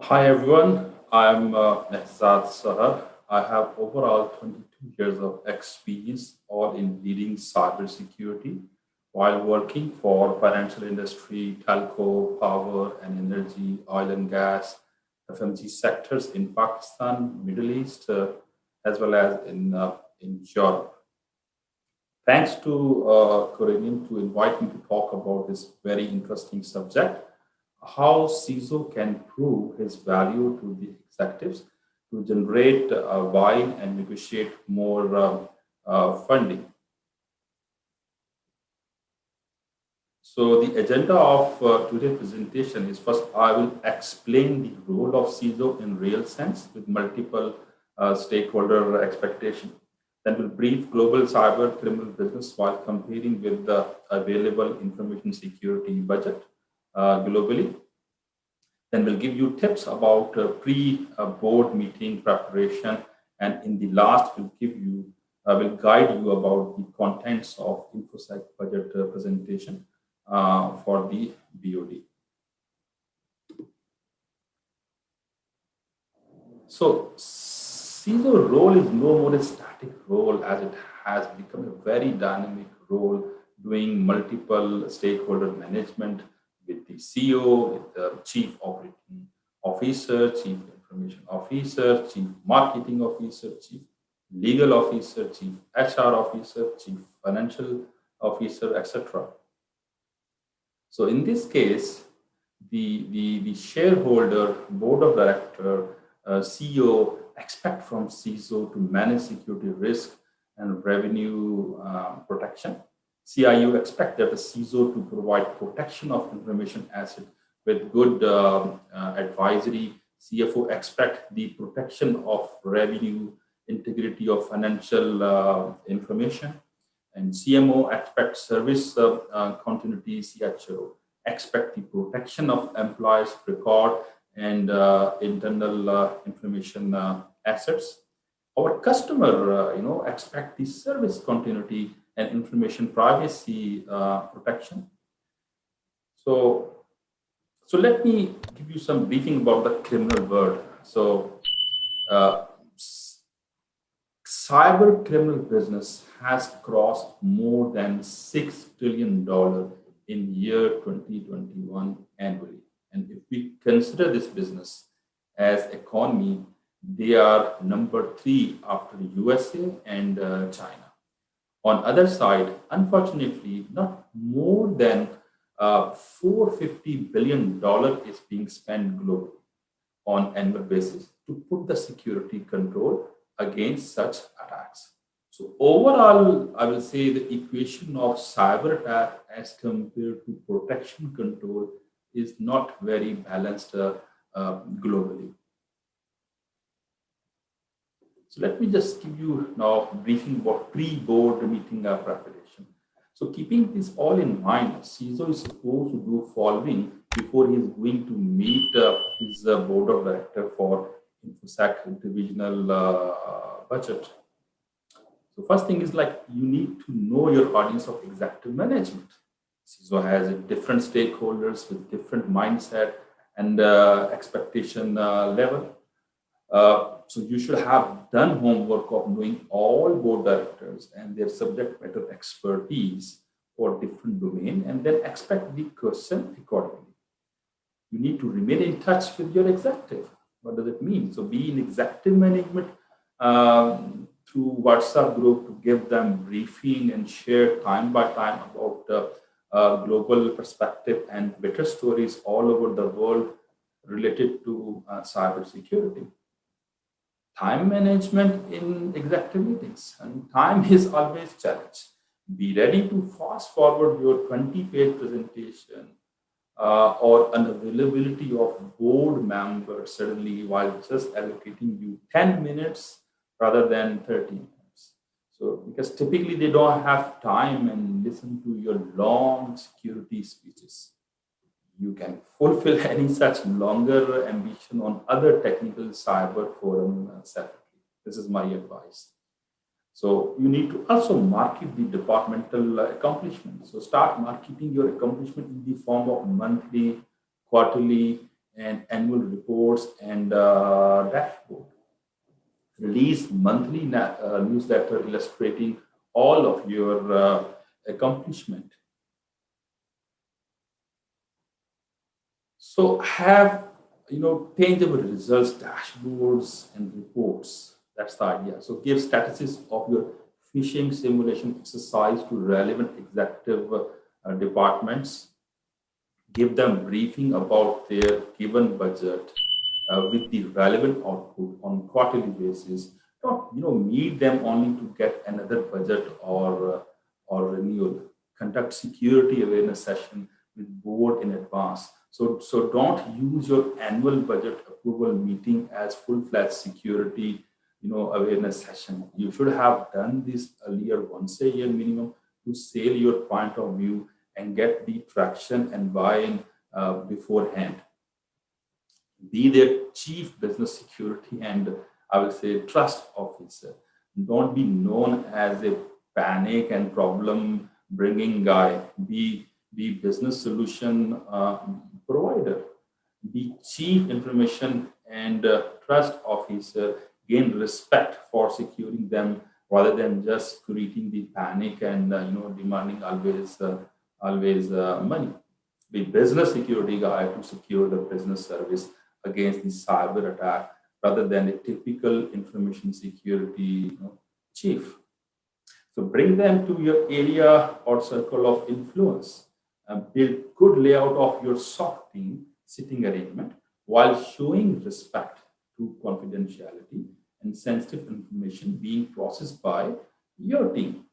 Hi everyone, I'm Mehzad Sahar. I have overall 22 years of experience, all in leading cybersecurity, while working for financial industry, telco, power and energy, oil and gas, FMG sectors in Pakistan, Middle East, as well as in Europe. Thanks to Corinne to invite me to talk about this very interesting subject, how CISO can prove his value to the executives to generate buy-in and negotiate more funding. So the agenda of today's presentation is first I will explain the role of CISO in real sense with multiple stakeholder expectation. Then we'll brief global cyber criminal business while comparing with the available information security budget globally. Then we'll give you tips about pre-board meeting preparation, and in the last, will guide you about the contents of InfoSec budget presentation for the BoD. So, CISO role is no more a static role as it has become a very dynamic role doing multiple stakeholder management with the CEO, with the chief operating officer, chief information officer, chief marketing officer, chief legal officer, chief HR officer, chief financial officer, etc. So in this case, the shareholder, board of director, CEO expect from CISO to manage security risk and revenue protection. CIO expect that the CISO to provide protection of information asset with good advisory. CFO expect the protection of revenue, integrity of financial information, and CMO expect service continuity. CHO expect the protection of employees' record and internal information assets. Our customer, expect the service continuity and information privacy protection. So let me give you some briefing about the criminal world. So, uh, cyber criminal business has crossed more than $6 trillion in year 2021 annually. And if we consider this business as economy, they are number three after USA and China. On other side, unfortunately, not more than $450 billion is being spent globally on annual basis to put the security control against such attacks. So overall, I will say the equation of cyber attack as compared to protection control is not very balanced globally. So let me just give you now a briefing about pre-board meeting preparation. So keeping this all in mind, CISO is supposed to do following before he is going to meet his board of director for InfoSec divisional budget. So first thing is like you need to know your audience of executive management. CISO has different stakeholders with different mindset and expectation level. So you should have done homework of knowing all board directors and their subject matter expertise for different domain, and then expect the question accordingly. You need to remain in touch with your executive. What does it mean? So be in executive management through WhatsApp group to give them briefing and share time by time about global perspective and better stories all over the world related to cyber security. Time management in executive meetings, and time is always challenge. Be ready to fast forward your 20-page presentation or unavailability of board members suddenly while just allocating you 10 minutes rather than 30 minutes. So because typically they don't have time and listen to your long security speeches. You can fulfill any such longer ambition on other technical cyber forum separately. This is my advice. So you need to also market the departmental accomplishments. So start marketing your accomplishment in the form of monthly, quarterly, and annual reports and dashboard. Release monthly newsletter illustrating all of your accomplishment. So have tangible results, dashboards, and reports. That's the idea. So give statuses of your phishing simulation exercise to relevant executive departments. Give them briefing about their given budget with the relevant output on quarterly basis. Don't meet them only to get another budget or renewal. Conduct security awareness session with board in advance. So don't use your annual budget approval meeting as full-fledged security awareness session. You should have done this earlier, once a year minimum, to sell your point of view and get the traction and buy-in beforehand. Be their chief business security and I will say trust officer. Don't be known as a panic and problem bringing guy. Be business solution provider. Be chief information and trust officer. Gain respect for securing them rather than just creating the panic and demanding always money. Be business security guy to secure the business service against the cyber attack rather than a typical information security chief. So bring them to your area or circle of influence. Build good layout of your SOC team sitting arrangement while showing respect to confidentiality and sensitive information being processed by your team.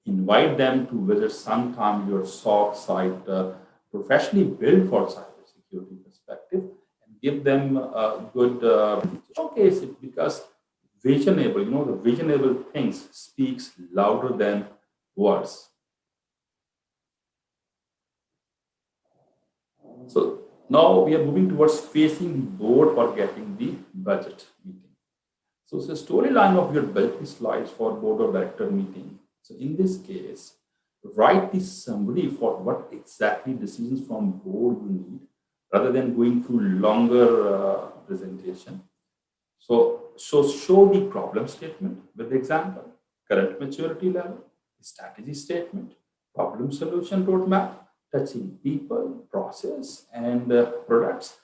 Invite them to visit sometime your SOC site professionally built for cybersecurity perspective and give them a good showcase it because visionable, the visionable things speaks louder than words. So now we are moving towards facing the board or getting the budget meeting. So it's a storyline of your budget slides for board or director meeting. So in this case, write the summary for what exactly decisions from board you need rather than going through longer presentation. So show the problem statement with example, current maturity level, strategy statement, problem solution roadmap, touching people, process, and products,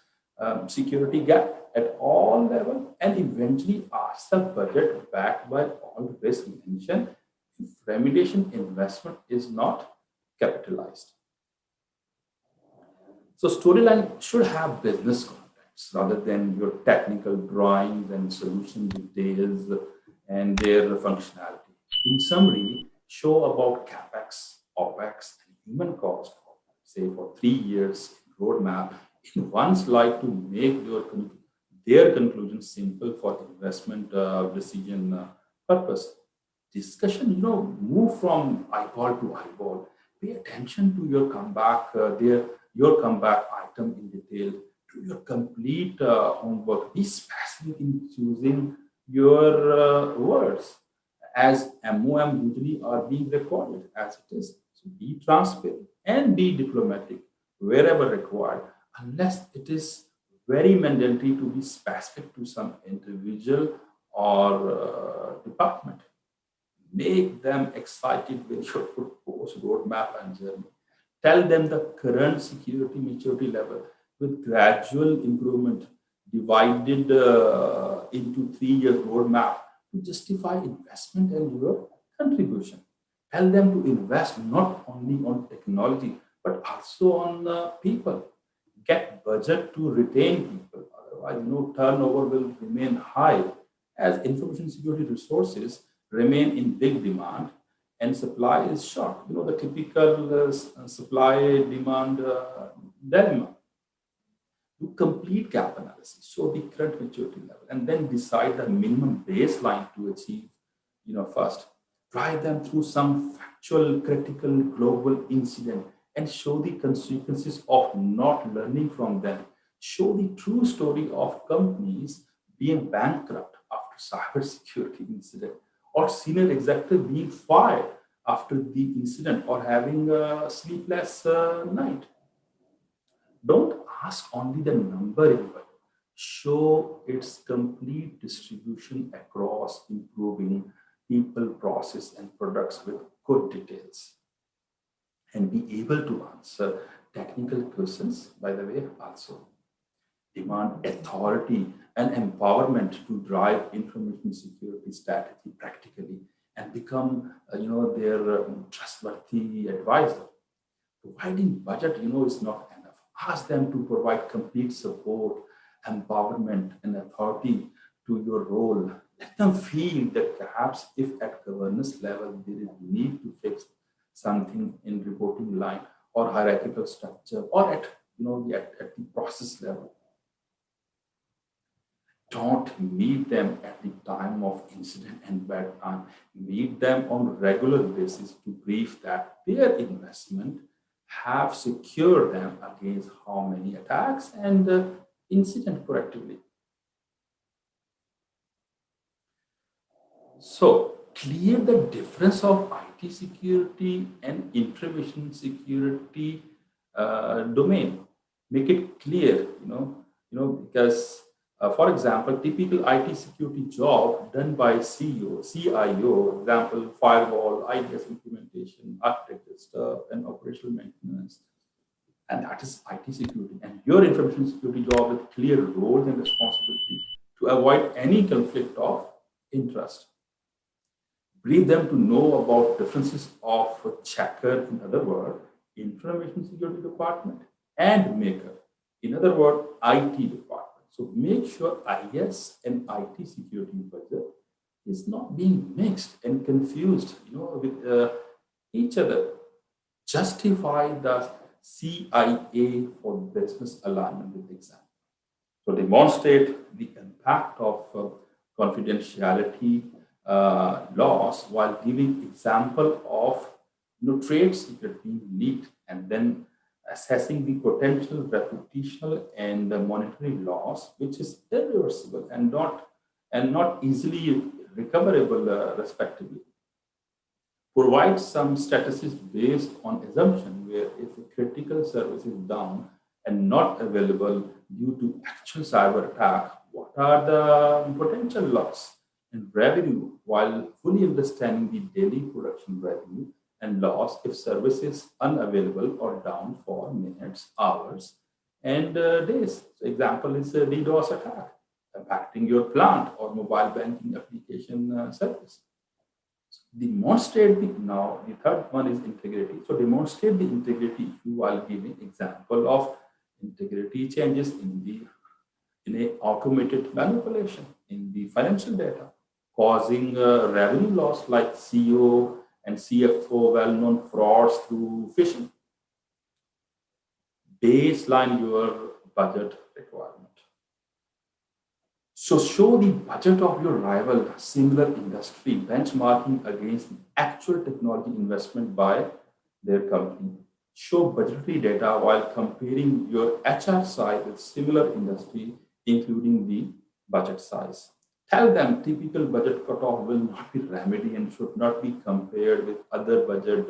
security gap at all levels, and eventually ask the budget backed by all risk mentioned if remediation investment is not capitalized. So storyline should have business context rather than your technical drawings and solution details and their functionality. In summary, show about CapEx, OpEx, and human cost for, say, for 3 years roadmap in one slide to make their conclusion simple for investment decision purpose. Discussion, move from eyeball to eyeball. Pay attention to your comeback, your comeback item in detail, to your complete homework. Be specific in choosing your words, as MOM usually are being recorded as it is. So be transparent and be diplomatic wherever required, unless it is very mandatory to be specific to some individual or department. Make them excited with your proposed roadmap and journey. Tell them the current security maturity level with gradual improvement divided into 3 years roadmap to justify investment and your contribution. Tell them to invest not only on technology but also on people. Get budget to retain people. Otherwise, turnover will remain high as information security resources remain in big demand and supply is short. The typical supply demand dilemma. Do complete gap analysis, show the current maturity level, and then decide the minimum baseline to achieve. First, drive them through some factual, critical global incident and show the consequences of not learning from them. Show the true story of companies being bankrupt after cybersecurity incident or senior executive being fired after the incident or having a sleepless night. Don't ask only the number in budget. Show its complete distribution across improving people, process, and products with good details. And be able to answer technical questions, by the way, also. Demand authority and empowerment to drive information security strategy practically and become, their trustworthy advisor. Providing budget, is not enough. Ask them to provide complete support, empowerment, and authority to your role. Let them feel that perhaps if at governance level there is need to fix something in reporting line or hierarchical structure or at the process level. Don't meet them at the time of incident and bad time. Meet them on regular basis to brief that their investment have secured them against how many attacks and incident proactively. So clear the difference of IT security and information security domain. Make it clear, because for example, typical IT security job done by CEO, CIO, example, firewall, IDS implementation, architecture stuff, and operational maintenance. And that is IT security. And your information security job with clear roles and responsibility to avoid any conflict of interest. Brief them to know about differences of checker, in other words, information security department, and maker, in other words, IT department. So make sure IS and IT security budget is not being mixed and confused, with each other. Justify the CIA for business alignment with example. So demonstrate the impact of confidentiality laws while giving example of trade secret being leaked, and then assessing the potential reputational and the monetary loss, which is irreversible and not easily recoverable, respectively. Provide some statistics based on assumption where if a critical service is down and not available due to actual cyber attack, what are the potential loss and revenue while fully understanding the daily production revenue and loss if service is unavailable or down for minutes, hours, and days. So example is a DDoS attack impacting your plant or mobile banking application service. So demonstrate the third one is integrity. So demonstrate the integrity while giving example of integrity changes in a automated manipulation in the financial data, causing revenue loss like CEO and CFO well-known frauds through phishing. Baseline your budget requirement. So show the budget of your rival similar industry benchmarking against the actual technology investment by their company. Show budgetary data while comparing your HR size with similar industry, including the budget size. Tell them typical budget cutoff will not be remedy and should not be compared with other budget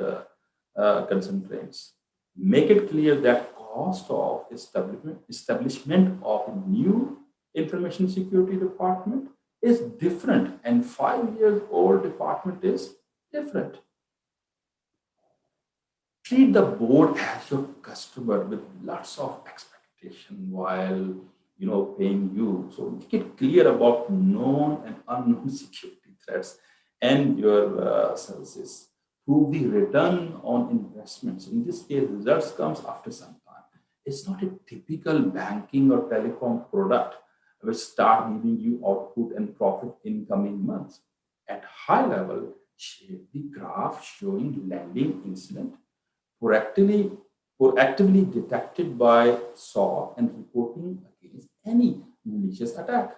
concentrates. Make it clear that cost of establishment of a new information security department is different and 5 years old department is different. Treat the board as your customer with lots of expectation while paying you. So make it clear about known and unknown security threats and your services. Prove the return on investments. In this case, results comes after some time. It's not a typical banking or telecom product which start giving you output and profit in coming months. At high level, share the graph showing lending incident proactively detected by SOC and reporting against any malicious attack.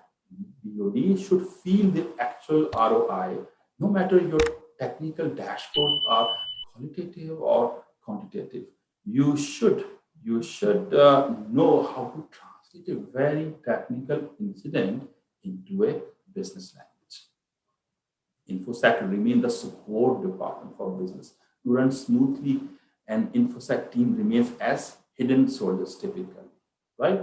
BoD should feel the actual ROI, no matter your technical dashboards are qualitative or quantitative. You should know how to translate a very technical incident into a business language. InfoSec remain the support department for business to run smoothly, and InfoSec team remains as hidden soldiers typically. right?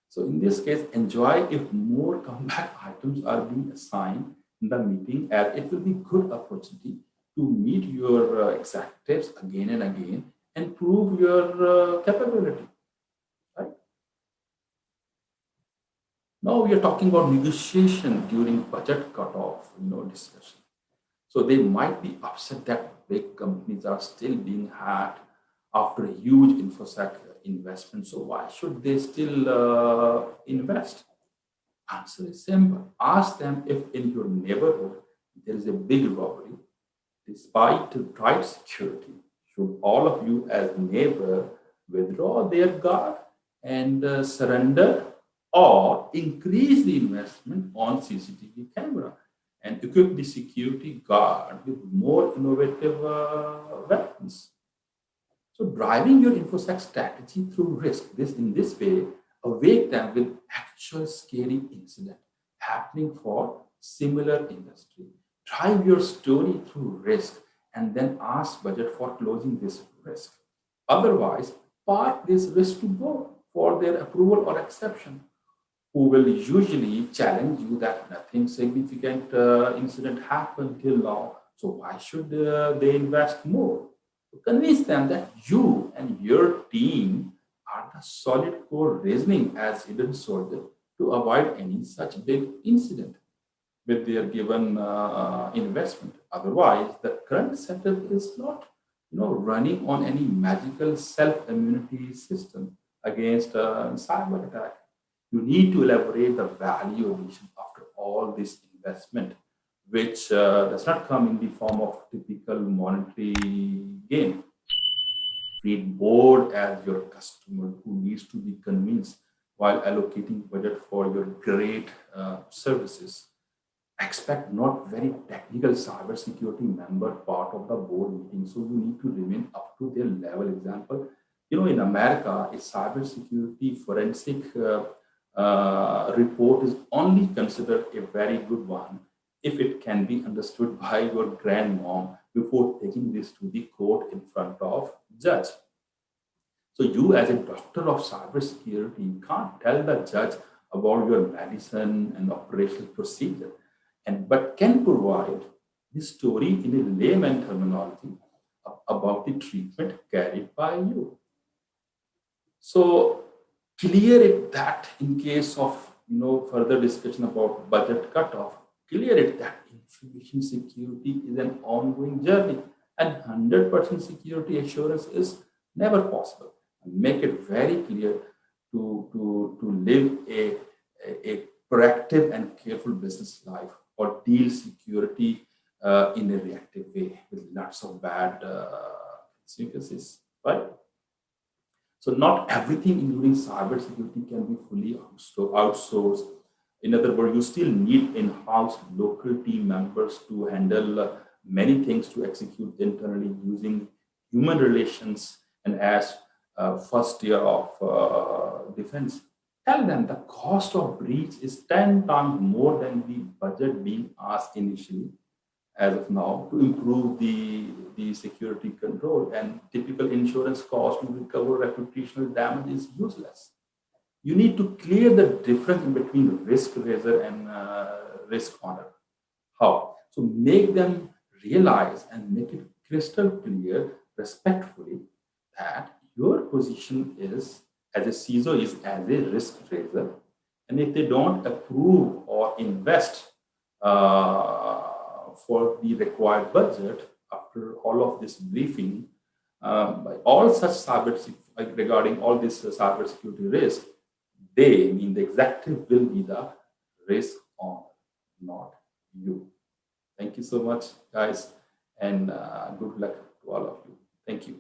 So in this case, enjoy if more comeback items are being assigned in the meeting, as it will be good opportunity to meet your executives again and again and prove your capability, right? Now we are talking about negotiation during budget cutoff, discussion. So they might be upset that big companies are still being hacked after a huge infosec investment. So why should they still invest? Answer is simple. Ask them if in your neighborhood there is a big robbery. Despite the tight security, should all of you as neighbor withdraw their guard and surrender, or increase the investment on CCTV camera and equip the security guard with more innovative weapons? So driving your infosec strategy through risk, this in this way, awake them with actual scary incident happening for similar industry. Drive your story through risk and then ask budget for closing this risk. Otherwise, park this risk to board for their approval or exception, who will usually challenge you that nothing significant incident happened till now. So why should they invest more? Convince them that you and your team are the solid core reasoning as hidden soldier to avoid any such big incident with their given investment. Otherwise, the current setup is not, running on any magical self-immunity system against cyber attack. You need to elaborate the value addition after all this investment, which does not come in the form of typical monetary gain. Treat board as your customer who needs to be convinced while allocating budget for your great services. Expect not very technical cybersecurity member part of the board meeting, so you need to remain up to their level. Example, in America, a cybersecurity forensic report is only considered a very good one if it can be understood by your grandmom before taking this to the court in front of judge. So you, as a doctor of cybersecurity, can't tell the judge about your medicine and operational procedure, and but can provide the story in a layman terminology about the treatment carried by you. So clear it that in case of further discussion about budget cutoff, clear it that information security is an ongoing journey and 100% security assurance is never possible. Make it very clear to live a proactive and careful business life or deal security in a reactive way with lots of bad consequences, right? So not everything, including cybersecurity, can be fully outsourced. In other words, you still need in-house local team members to handle many things to execute internally using human relations and as first year of defense. Tell them the cost of breach is 10 times more than the budget being asked initially as of now to improve the security control, and typical insurance cost to recover reputational damage is useless. You need to clear the difference in between risk razor and risk honor. How? So make them realize and make it crystal clear respectfully that your position is as a CISO is as a risk raiser. And if they don't approve or invest for the required budget after all of this briefing, by all such regarding all this cybersecurity risk, they mean the executive will be the risk on, not you. Thank you so much, guys, and good luck to all of you. Thank you.